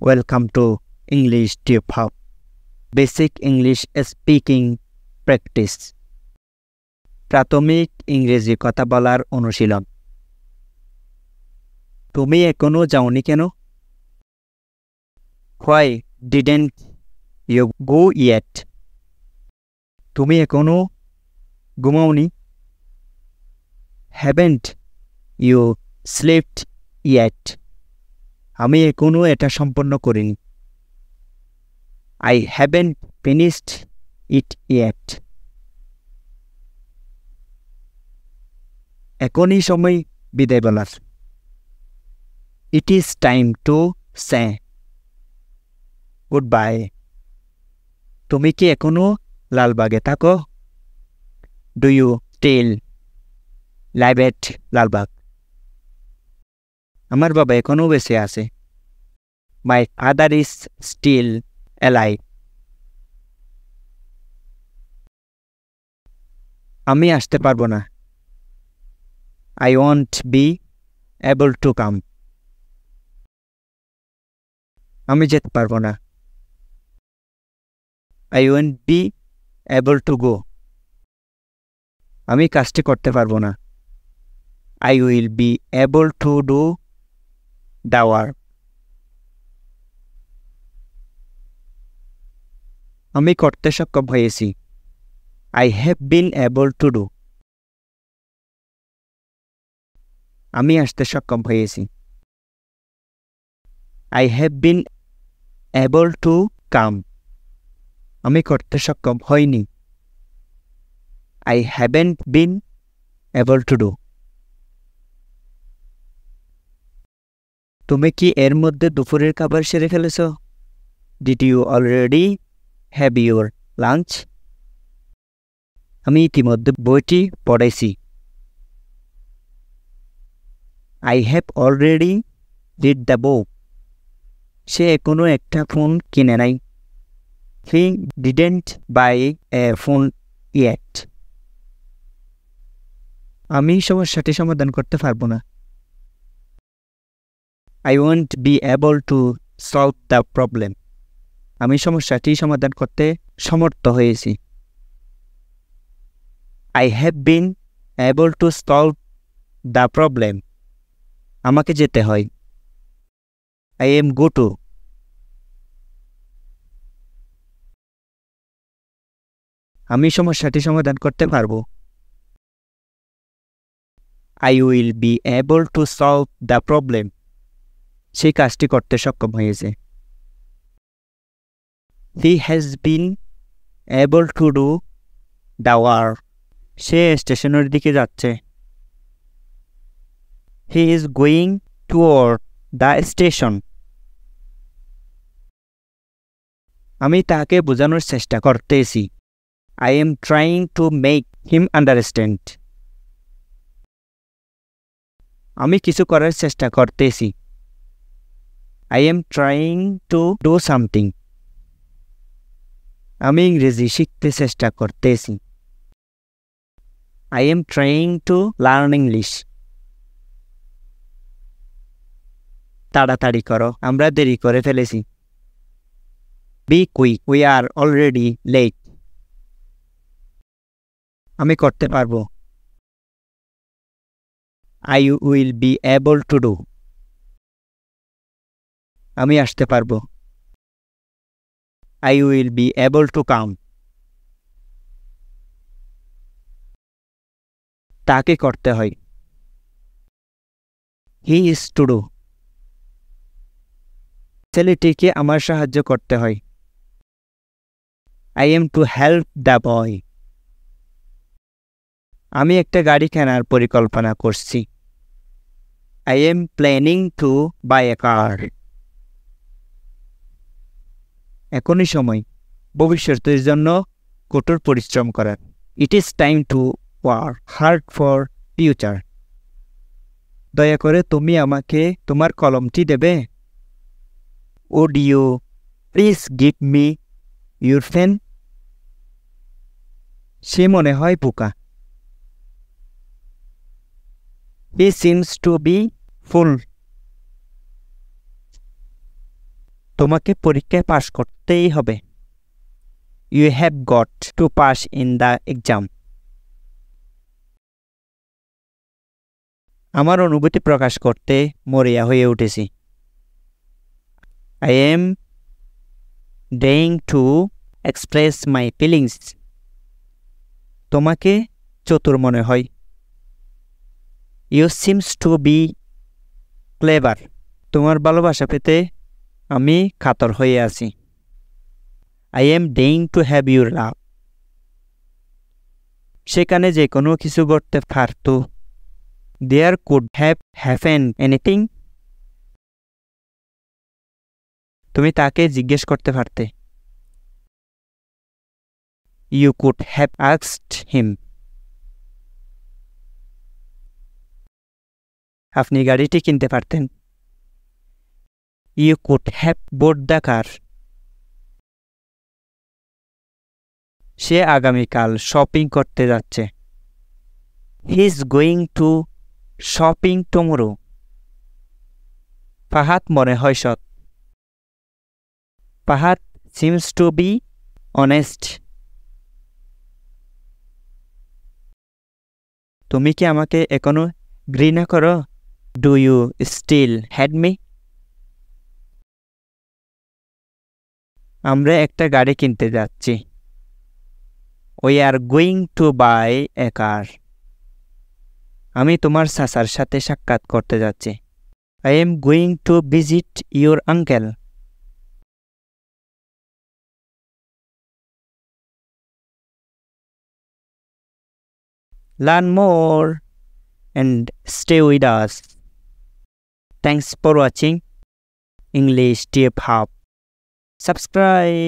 Welcome to English Tip Hub. Basic English Speaking Practice. প্রাথমিক ইংরেজি কথা বলার অনুশীলন। তুমি এখনো যাওনি কেন? Why didn't you go yet? তুমি এখনো ঘুমাওনি? Haven't you slept yet? আমি এখনো এটা সম্পন্ন করিনি। I haven't finished it yet. এখনই সময় বিদায় বলার। It is time to say goodbye. তুমি কি এখনো লালবাগে থাকো? Do you still live at Lalbagh? আমার বাবা এখনো বেঁচে আছে। My father is still alive. আমি আসতে পারবো না। I won't be able to come. আমি যেতে পারবো না। I won't be able to go. আমি কাজটি করতে পারবো না। I will be able to do the work. আমি করতে সক্ষম হয়েছি। I have been able to do. আমি আসতে সক্ষম হয়েছি। I have been able to come. আমি করতে সক্ষম হইনি। I haven't been able to do. তুমি কি এর মধ্যে দুপুরের খাবার সেরে ফেলেছ? Did you already have your lunch? আমি ইতিমধ্যে বইটি পড়েছি। I have already read the book. সে এখনো একটা ফোন কিনে নাই। He didn't buy a phone yet. আমি সমস্যাটি সমাধান করতে পারবো না। I won't be able to solve the problem. আমি সমস্যাটি সমাধান করতে সমর্থ হয়েছি। I have been able to solve the problem. আমাকে যেতে হয়। I am go to. আমি সমস্যাটি সমাধান করতে পারবো। I will be able to solve the problem. সেই কাজটি করতে সক্ষম হয়েছে। He has been able to do the work. সে স্টেশনের দিকে যাচ্ছে। He is going toward the station. আমি তাকে বোঝানোর চেষ্টা করতেছি। I am trying to make him understand. আমি কিছু করার চেষ্টা করতেছি। I am trying to do something. আমি ইংরেজি শিখতে চেষ্টা করতেছি। I am trying to learn English. তাড়াতাড়ি করো, আমরা দেরি করে ফেলেছি। Be quick, we are already late. আমি করতে পারবো। I will be able to do. আমি আসতে পারবো। I will be able to come. তাকে করতে হয়। He is to do. ছেলেটিকে আমার সাহায্য করতে হয়। I am to help the boy. আমি একটা গাড়ি কেনার পরিকল্পনা করছি। I am planning to buy a car. এখনই সময় ভবিষ্যতের জন্য কঠোর পরিশ্রম করার। It is time to work hard for future. দয়া করে তুমি আমাকে তোমার কলমটি দেবে? Would you please give me your pen? সে মনে হয় বোকা। He seems to be full. তোমাকে পরীক্ষায় পাশ করতেই হবে। You have got to pass in the exam. আমার অনুভূতি প্রকাশ করতে মরিয়া হয়ে উঠেছি। I am dying to express my feelings. তোমাকে চতুর মনে হয়। You seems to be clever. তোমার ভালোবাসা পেতে আমি কাতর হয়ে আছি। I am dying to have your love. সেখানে যে কোনো কিছু ঘটতে পারত। There could have happened anything. তুমি তাকে জিজ্ঞেস করতে পারতে। You could have asked him. আপনি গাড়িটি কিনতে পারতেন। You could have bought the car. সে আগামীকাল শপিং করতে যাচ্ছে। He is going to shopping tomorrow. Fahad মনে হয় সৎ। Fahad seems to be honest. তুমি কি আমাকে এখনো ঘৃণা করো? Do you still hate me? আমরা একটা গাড়ি কিনতে যাচ্ছি। We are going to buy a car. আমি তোমার চাচার সাথে সাক্ষাৎ করতে যাচ্ছি। I am going to visit your uncle. Learn more and stay with us. Thanks for watching English Tip Hub. Subscribe.